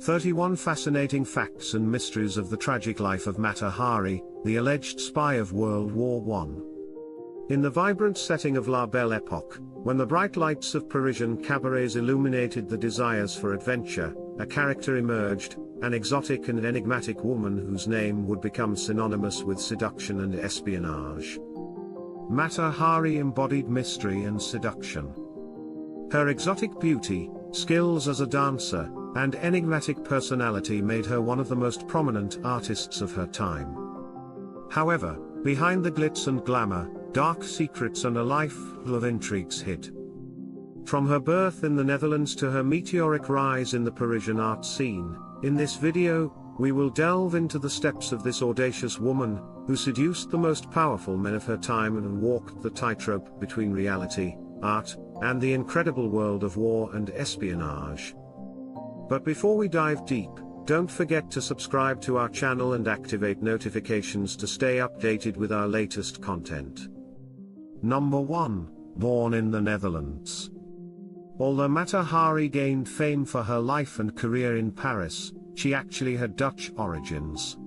31 Fascinating Facts and Mysteries of the Tragic Life of Mata Hari, the alleged spy of World War I. In the vibrant setting of La Belle Époque, when the bright lights of Parisian cabarets illuminated the desires for adventure, a character emerged, an exotic and enigmatic woman whose name would become synonymous with seduction and espionage. Mata Hari embodied mystery and seduction. Her exotic beauty, skills as a dancer, and enigmatic personality made her one of the most prominent artists of her time. However, behind the glitz and glamour, dark secrets and a life full of intrigues hid. From her birth in the Netherlands to her meteoric rise in the Parisian art scene, in this video, we will delve into the steps of this audacious woman, who seduced the most powerful men of her time and walked the tightrope between reality, art, and the incredible world of war and espionage. But before we dive deep, don't forget to subscribe to our channel and activate notifications to stay updated with our latest content. Number 1, born in the Netherlands. Although Mata Hari gained fame for her life and career in Paris, she actually had Dutch origins.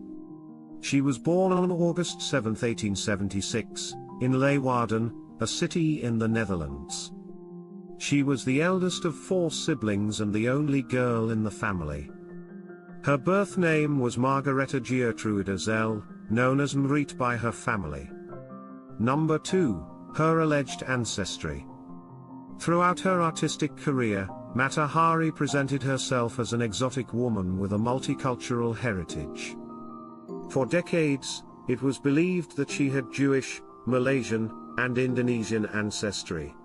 She was born on August 7, 1876, in Leeuwarden, a city in the Netherlands. She was the eldest of 4 siblings and the only girl in the family. Her birth name was Margaretha Gertrude Zell, known as Mariet by her family. Number 2, her alleged ancestry. Throughout her artistic career, Mata Hari presented herself as an exotic woman with a multicultural heritage. For decades, it was believed that she had Jewish, Malaysian, and Indonesian ancestry.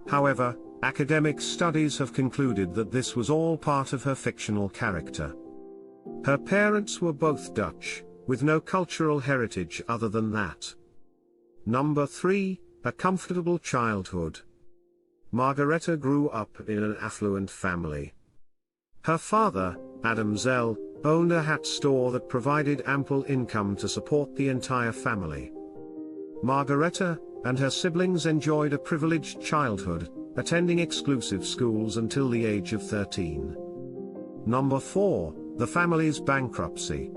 However, academic studies have concluded that this was all part of her fictional character. Her parents were both Dutch, with no cultural heritage other than that. Number 3, a comfortable childhood. Margaretha grew up in an affluent family. Her father, Adam Zell, owned a hat store that provided ample income to support the entire family. Margaretha and her siblings enjoyed a privileged childhood, attending exclusive schools until the age of 13. Number 4, the family's bankruptcy.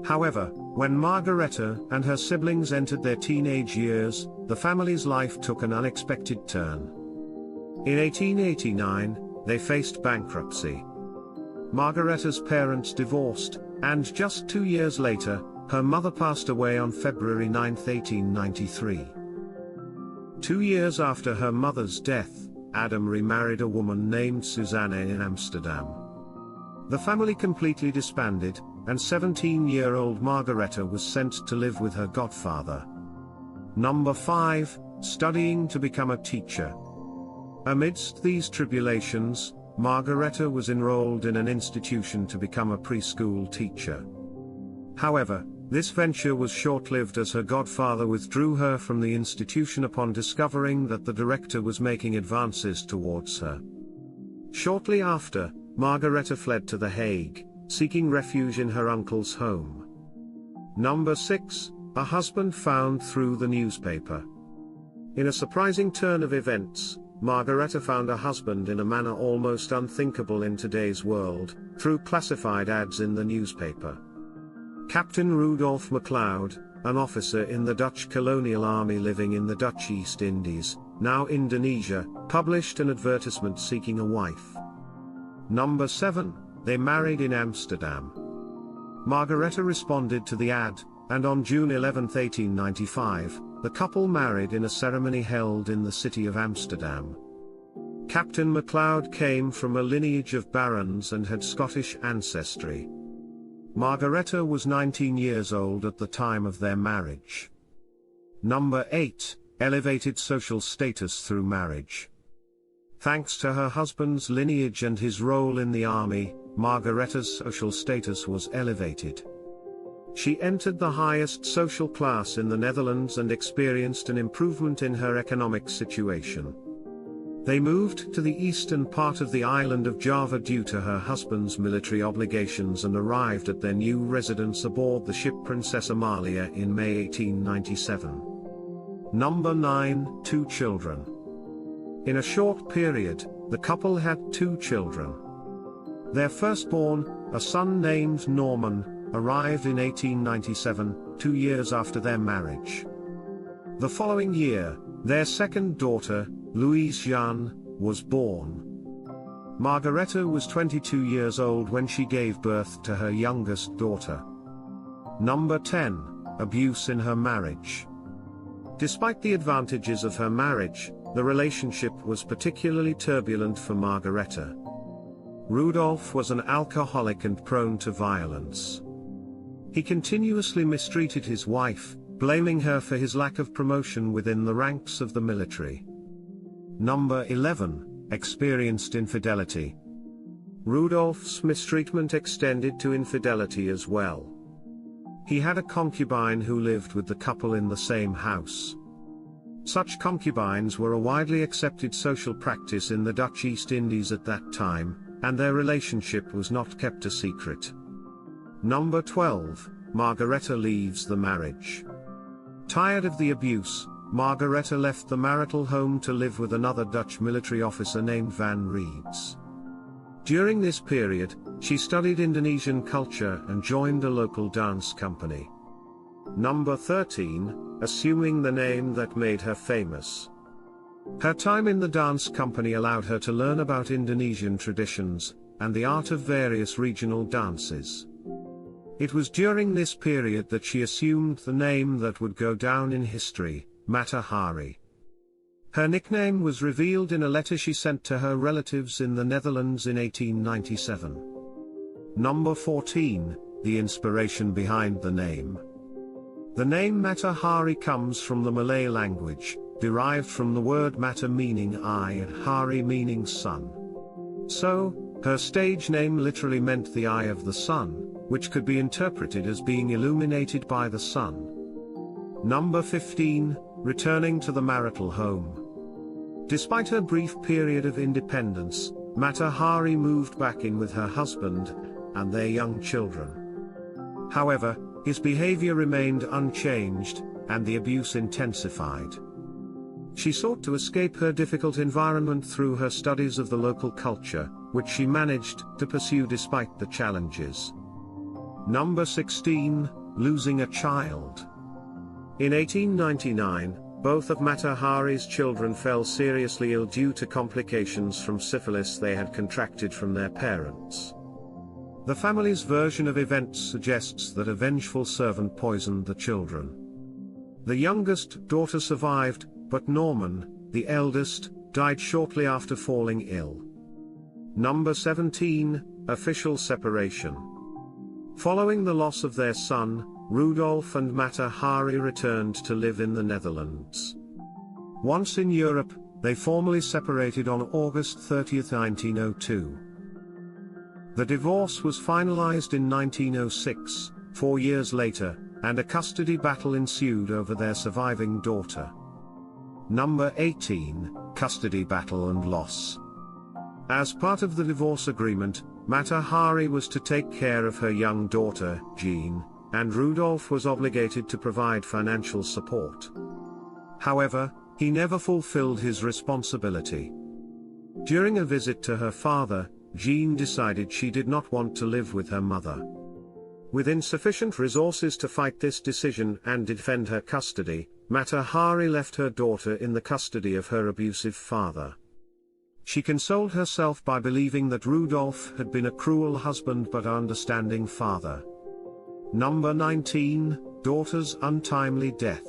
However, when Margaretha and her siblings entered their teenage years, the family's life took an unexpected turn. In 1889, they faced bankruptcy. Margaretha's parents divorced, and just 2 years later, her mother passed away on February 9, 1893. 2 years after her mother's death, Adam remarried a woman named Susanne in Amsterdam. The family completely disbanded, and 17-year-old Margaretha was sent to live with her godfather. Number 5, studying to become a teacher. Amidst these tribulations, Margaretha was enrolled in an institution to become a preschool teacher. However, this venture was short-lived as her godfather withdrew her from the institution upon discovering that the director was making advances towards her. Shortly after, Margaretha fled to The Hague, seeking refuge in her uncle's home. Number 6, a husband found through the newspaper. In a surprising turn of events, Margaretha found a husband in a manner almost unthinkable in today's world, through classified ads in the newspaper. Captain Rudolf MacLeod, an officer in the Dutch colonial army living in the Dutch East Indies, now Indonesia, published an advertisement seeking a wife. Number 7, they married in Amsterdam. Margaretha responded to the ad, and on June 11, 1895, the couple married in a ceremony held in the city of Amsterdam. Captain MacLeod came from a lineage of barons and had Scottish ancestry. Margaretha was 19 years old at the time of their marriage. Number 8, elevated social status through marriage. Thanks to her husband's lineage and his role in the army, Margaretha's social status was elevated. She entered the highest social class in the Netherlands and experienced an improvement in her economic situation. They moved to the eastern part of the island of Java due to her husband's military obligations and arrived at their new residence aboard the ship Princess Amalia in May 1897. Number 9, 2 children. In a short period, the couple had 2 children. Their firstborn, a son named Norman, arrived in 1897, 2 years after their marriage. The following year, their second daughter, Louise Jeanne, was born. Margareta was 22 years old when she gave birth to her youngest daughter. Number 10. Abuse in her marriage. Despite the advantages of her marriage, the relationship was particularly turbulent for Margareta. Rudolf was an alcoholic and prone to violence. He continuously mistreated his wife, blaming her for his lack of promotion within the ranks of the military. Number 11. Experienced infidelity. Rudolf's mistreatment extended to infidelity as well. He had a concubine who lived with the couple in the same house. Such concubines were a widely accepted social practice in the Dutch East Indies at that time, and their relationship was not kept a secret. Number 12. Margareta leaves the marriage. Tired of the abuse, Margareta left the marital home to live with another Dutch military officer named Van Reeds. During this period, she studied Indonesian culture and joined a local dance company. Number 13. Assuming the name that made her famous. Her time in the dance company allowed her to learn about Indonesian traditions, and the art of various regional dances. It was during this period that she assumed the name that would go down in history, HARIi. Her nickname was revealed in a letter she sent to her relatives in the Netherlands in 1897. Number 14. The inspiration behind the name. The name HARIi comes from the Malay language, derived from the word mata meaning eye and hari meaning sun. So, her stage name literally meant the eye of the sun, which could be interpreted as being illuminated by the sun. Number 15. Returning to the marital home. Despite her brief period of independence, HARIi moved back in with her husband and their young children. However, his behavior remained unchanged, and the abuse intensified. She sought to escape her difficult environment through her studies of the local culture, which she managed to pursue despite the challenges. Number 16. Losing a child. In 1899, both of HARIi's children fell seriously ill due to complications from syphilis they had contracted from their parents. The family's version of events suggests that a vengeful servant poisoned the children. The youngest daughter survived, but Norman, the eldest, died shortly after falling ill. Number 17. Official separation. Following the loss of their son, Rudolf and HARIi returned to live in the Netherlands. Once in Europe, they formally separated on August 30, 1902. The divorce was finalized in 1906, 4 years later, and a custody battle ensued over their surviving daughter. Number 18. Custody battle and loss. As part of the divorce agreement, HARIi was to take care of her young daughter, Jean, and Rudolf was obligated to provide financial support. However, he never fulfilled his responsibility. During a visit to her father, Jean decided she did not want to live with her mother. With insufficient resources to fight this decision and defend her custody, HARIi left her daughter in the custody of her abusive father. She consoled herself by believing that Rudolf had been a cruel husband but understanding father. Number 19. Daughter's untimely death.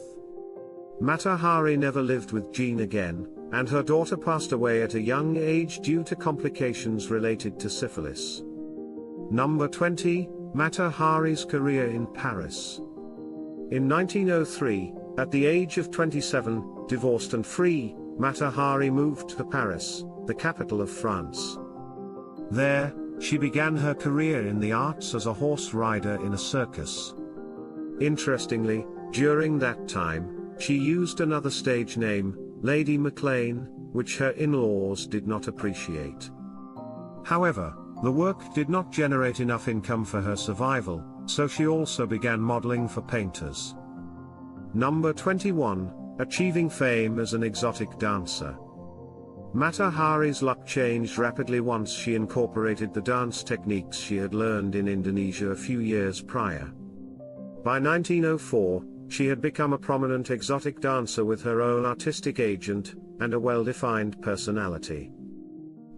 HARIi never lived with Jean again, and her daughter passed away at a young age due to complications related to syphilis. Number 20. HARIi's career in Paris. In 1903, at the age of 27, divorced and free, HARIi moved to Paris, the capital of France. There, she began her career in the arts as a horse rider in a circus. Interestingly, during that time, she used another stage name, Lady Maclean, which her in-laws did not appreciate. However, the work did not generate enough income for her survival, so she also began modeling for painters. Number 21. Achieving fame as an exotic dancer. Mata Hari's luck changed rapidly once she incorporated the dance techniques she had learned in Indonesia a few years prior. By 1904, she had become a prominent exotic dancer with her own artistic agent, and a well-defined personality.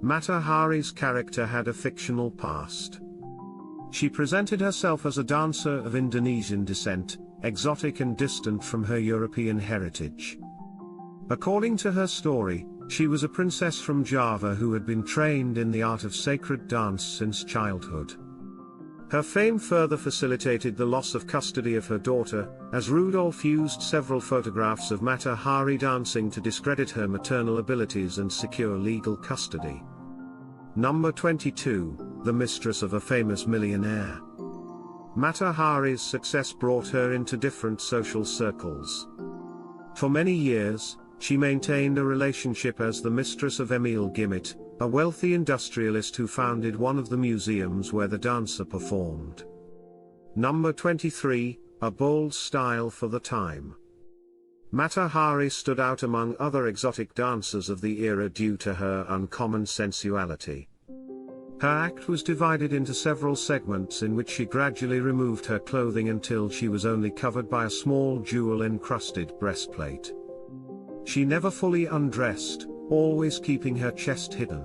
Mata Hari's character had a fictional past. She presented herself as a dancer of Indonesian descent, exotic and distant from her European heritage. According to her story, she was a princess from Java who had been trained in the art of sacred dance since childhood. Her fame further facilitated the loss of custody of her daughter, as Rudolf used several photographs of Mata Hari dancing to discredit her maternal abilities and secure legal custody. Number 22, the mistress of a famous millionaire. Mata Hari's success brought her into different social circles. For many years, she maintained a relationship as the mistress of Emil Gimit, a wealthy industrialist who founded one of the museums where the dancer performed. Number 23, a bold style for the time. Mata Hari stood out among other exotic dancers of the era due to her uncommon sensuality. Her act was divided into several segments in which she gradually removed her clothing until she was only covered by a small jewel-encrusted breastplate. She never fully undressed, always keeping her chest hidden.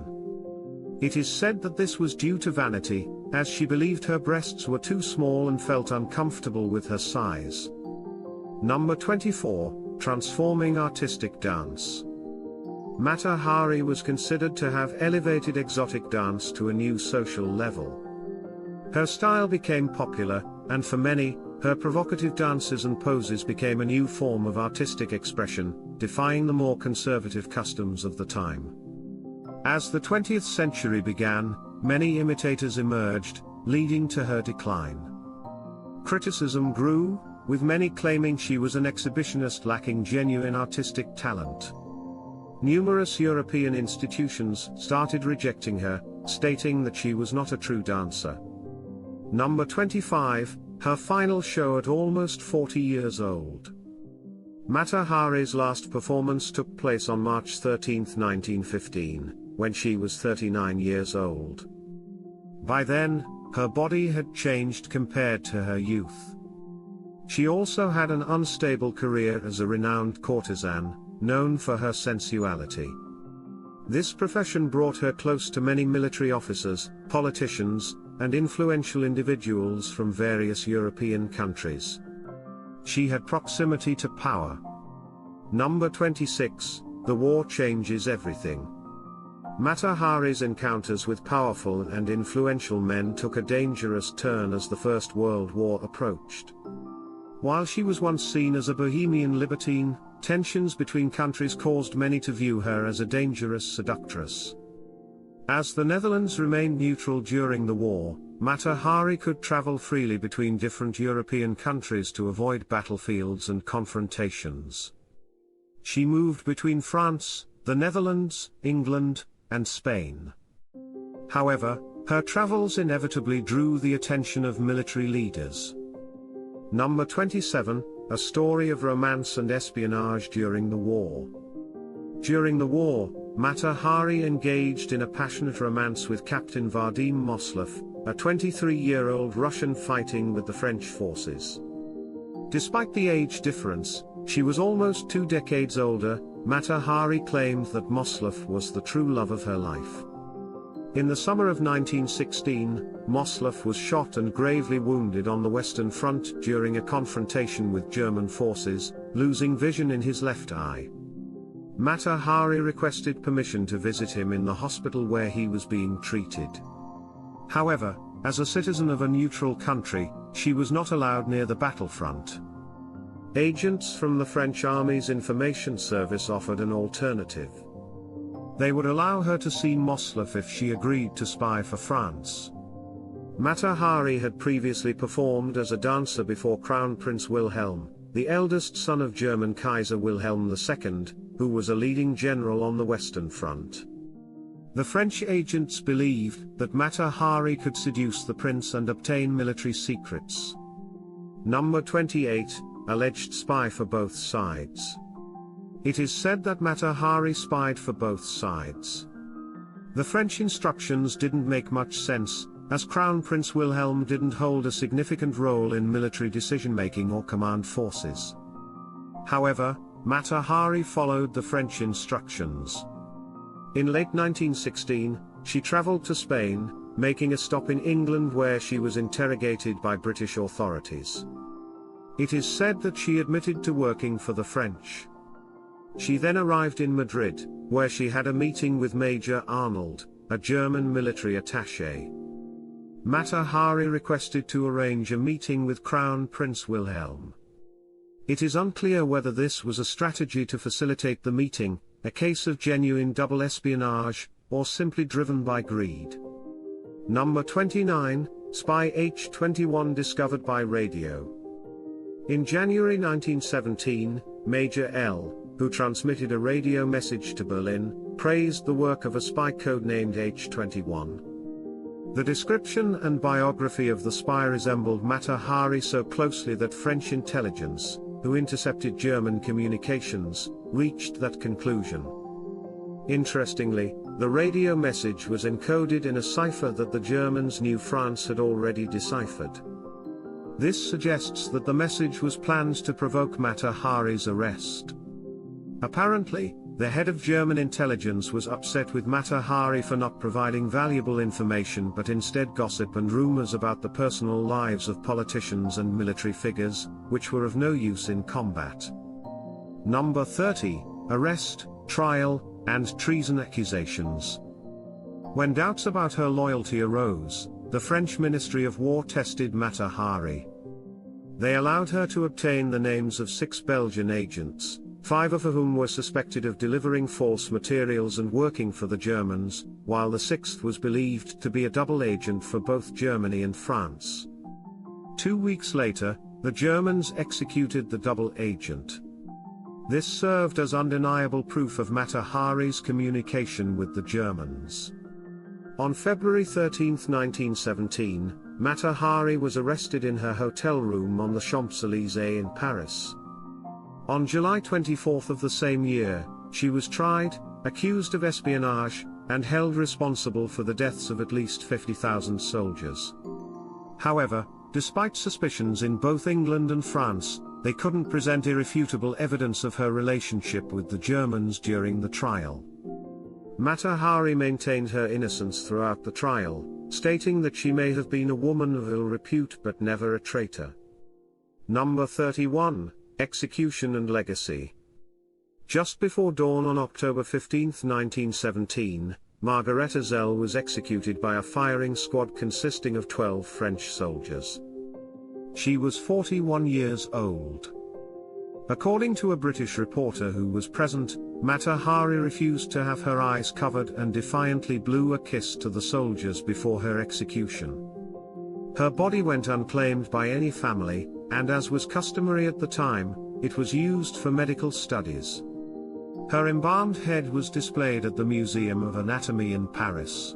It is said that this was due to vanity, as she believed her breasts were too small and felt uncomfortable with her size. Number 24, transforming artistic dance. Mata Hari was considered to have elevated exotic dance to a new social level. Her style became popular, and for many, her provocative dances and poses became a new form of artistic expression, defying the more conservative customs of the time. As the 20th century began, many imitators emerged, leading to her decline. Criticism grew, with many claiming she was an exhibitionist lacking genuine artistic talent. Numerous European institutions started rejecting her, stating that she was not a true dancer. Number 25, her final show at almost 40 years old. Mata Hari's last performance took place on March 13, 1915, when she was 39 years old. By then, her body had changed compared to her youth. She also had an unstable career as a renowned courtesan, known for her sensuality. This profession brought her close to many military officers, politicians, and influential individuals from various European countries. She had proximity to power. Number 26, the war changes everything. Mata Hari's encounters with powerful and influential men took a dangerous turn as the First World War approached. While she was once seen as a bohemian libertine, tensions between countries caused many to view her as a dangerous seductress. As the Netherlands remained neutral during the war, Mata Hari could travel freely between different European countries to avoid battlefields and confrontations. She moved between France, the Netherlands, England, and Spain. However, her travels inevitably drew the attention of military leaders. Number 27, a story of romance and espionage during the war. During the war, Mata Hari engaged in a passionate romance with Captain Vadim Moslov, a 23-year-old Russian fighting with the French forces. Despite the age difference, she was almost 2 decades older. Mata Hari claimed that Moslov was the true love of her life. In the summer of 1916, Moslov was shot and gravely wounded on the Western Front during a confrontation with German forces, losing vision in his left eye. Mata Hari requested permission to visit him in the hospital where he was being treated. However, as a citizen of a neutral country, she was not allowed near the battlefront. Agents from the French Army's information service offered an alternative. They would allow her to see Moslov if she agreed to spy for France. Mata Hari had previously performed as a dancer before Crown Prince Wilhelm, the eldest son of German Kaiser Wilhelm II, who was a leading general on the Western Front. The French agents believed that Mata Hari could seduce the prince and obtain military secrets. Number 28, alleged spy for both sides. It is said that Mata Hari spied for both sides. The French instructions didn't make much sense, as Crown Prince Wilhelm didn't hold a significant role in military decision-making or command forces. However, Mata Hari followed the French instructions. In late 1916, she traveled to Spain, making a stop in England where she was interrogated by British authorities. It is said that she admitted to working for the French. She then arrived in Madrid, where she had a meeting with Major Arnold, a German military attaché. Mata Hari requested to arrange a meeting with Crown Prince Wilhelm. It is unclear whether this was a strategy to facilitate the meeting, a case of genuine double espionage, or simply driven by greed. Number 29, Spy H-21 discovered by radio. In January 1917, Major L, who transmitted a radio message to Berlin, praised the work of a spy codenamed H-21. The description and biography of the spy resembled Mata Hari so closely that French intelligence, who intercepted German communications, reached that conclusion. Interestingly, the radio message was encoded in a cipher that the Germans knew France had already deciphered. This suggests that the message was planned to provoke Mata Hari's arrest. Apparently, the head of German intelligence was upset with Mata Hari for not providing valuable information but instead gossip and rumors about the personal lives of politicians and military figures, which were of no use in combat. Number 30, Arrest, Trial, and Treason accusations. When doubts about her loyalty arose, the French Ministry of War tested Mata Hari. They allowed her to obtain the names of 6 Belgian agents, 5 of whom were suspected of delivering false materials and working for the Germans, while the 6th was believed to be a double agent for both Germany and France. 2 weeks later, the Germans executed the double agent. This served as undeniable proof of Mata Hari's communication with the Germans. On February 13, 1917, Mata Hari was arrested in her hotel room on the Champs-Élysées in Paris. On July 24 of the same year, she was tried, accused of espionage, and held responsible for the deaths of at least 50,000 soldiers. However, despite suspicions in both England and France, they couldn't present irrefutable evidence of her relationship with the Germans during the trial. Mata Hari maintained her innocence throughout the trial, stating that she may have been a woman of ill repute but never a traitor. Number 31, Execution and Legacy. Just before dawn on October 15, 1917, Margareta Zell was executed by a firing squad consisting of 12 French soldiers. She was 41 years old. According to a British reporter who was present, Mata Hari refused to have her eyes covered and defiantly blew a kiss to the soldiers before her execution. Her body went unclaimed by any family, and as was customary at the time, it was used for medical studies. Her embalmed head was displayed at the Museum of Anatomy in Paris.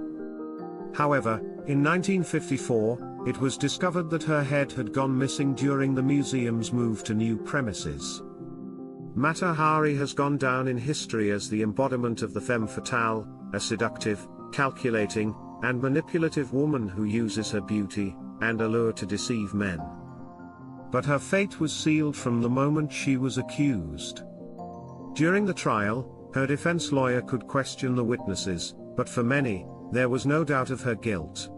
However, in 1954, it was discovered that her head had gone missing during the museum's move to new premises. Mata Hari has gone down in history as the embodiment of the femme fatale, a seductive, calculating, and manipulative woman who uses her beauty and allure to deceive men. But her fate was sealed from the moment she was accused. During the trial, her defense lawyer could question the witnesses, but for many, there was no doubt of her guilt.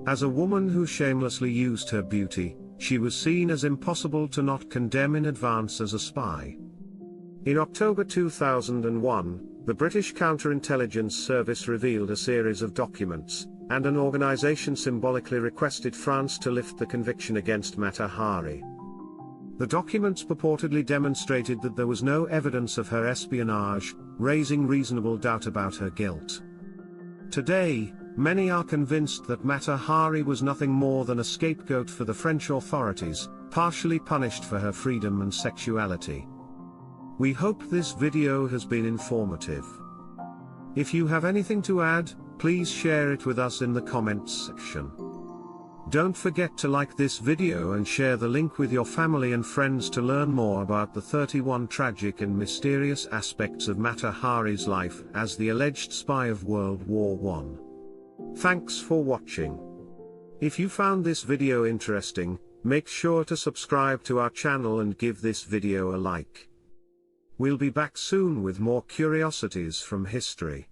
As a woman who shamelessly used her beauty, she was seen as impossible to not condemn in advance as a spy. In October 2001, the British Counterintelligence Service revealed a series of documents, and an organization symbolically requested France to lift the conviction against Mata Hari. The documents purportedly demonstrated that there was no evidence of her espionage, raising reasonable doubt about her guilt. Today, many are convinced that Mata Hari was nothing more than a scapegoat for the French authorities, partially punished for her freedom and sexuality. We hope this video has been informative. If you have anything to add, please share it with us in the comments section. Don't forget to like this video and share the link with your family and friends to learn more about the 31 tragic and mysterious aspects of Mata Hari's life as the alleged spy of World War I. Thanks for watching. If you found this video interesting, make sure to subscribe to our channel and give this video a like. We'll be back soon with more curiosities from history.